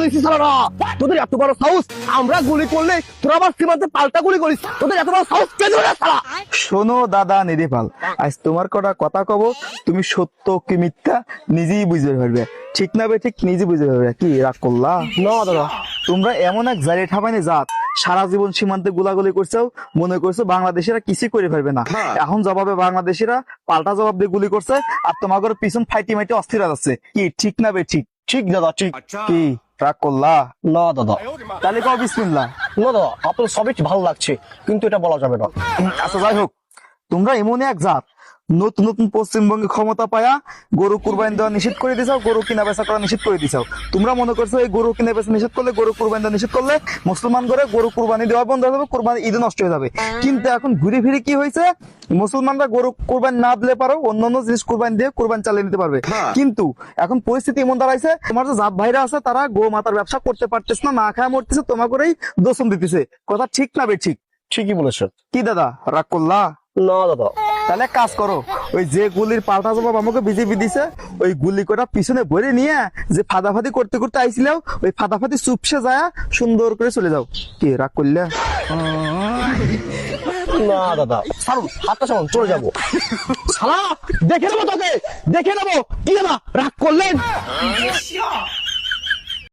দিচ্ছি সালারা। তোদের এত বড় সাহস, আমরা গুলি করলে তোরা আবার সীমান্তে পাল্টা গুলি করিস। তোদের এত বড় সাহস কে দিল রে শালা? শোনো দাদা নিধিপাল, আজ তোমার কটা কথা কব, তুমি সত্য কি মিথ্যা নিজেই বুঝতে পারবে। ঠিক না বে ঠিক নিজে বুঝতে পারবে। কি রাগ করলা? না দাদা, তোমরা এমন এক জারি ঠাপাইনি জাত, সারা জীবন সীমান্তে গোলাগুলি করছো, মনে করছো বাংলাদেশিরা কিছু করে ফেলবে না। এখন জবাবে বাংলাদেশিরা পাল্টা জবাব দিয়ে গুলি করছে, আর তোমাদের পিছন ফাইটি মাইটি অস্থির আছে। কি ঠিক না বে ঠিক? ঠিক দাদা ঠিক। কি রাগ করলা? না দাদা, তাহলে কও বিসমিল্লাহ। না দাদা, আপনার সবই ভালো লাগছে, কিন্তু এটা বলা যাবে না। আচ্ছা যাই হোক, তোমরা এমনই এক জাত, নতুন নতুন পশ্চিমবঙ্গে ক্ষমতা পায়া গরু কুরবানি দেওয়া নিষেধ করে দিছাও, গরু কিনা বেচা করা নিষেধ করে দিছাও। তোমরা মনে করছো এই গরু কিনা বেচা নিষেধ করলে, গরু কুরবানি দেওয়া নিষেধ করলে মুসলমান করে গরু কুরবানি দেওয়া বন্ধ হয়ে যাবে, কুরবানি ঈদে নষ্ট হয়ে যাবে। কিন্তু এখন ঘুরে ফিরে কি হয়েছে, মুসলমানরা গরু কুরবানি না দিলে পারো অন্যান্য জিনিস কুরবানি দিয়ে কুরবানি চালিয়ে নিতে পারবে। কিন্তু এখন পরিস্থিতি এমন দাঁড়াইছে, তোমার যে জাত ভাইরা আছে তারা গো মাতার ব্যবসা করতে পারতেছে না, না খায় মরতেছে, তোমার করেই দোষণ দিতেছে। কথা ঠিক না বে ঠিক? ঠিকই বলেছেন। কি দাদা রাগ করলা? না দাদা, তাহলে এক কাজ করো, ওই যে গুলির পাল্টা জবাব আমাকে বিজেপি দিছে, ওই গুলি কটা পিছনে ভরে নিয়ে যে ফাদাফাদি করতে করতে আইছিল, ওই ফাদাফাদি চুপসে যায় সুন্দর করে চলে যাও। কি রাগ করলে? না দাদা, ছাড়ুন, হাতটা ছাড়ুন, চলে যাবো। শালা দেখে নেবো তোকে, দেখে নেবো। কি দাদা রাগ করলেন?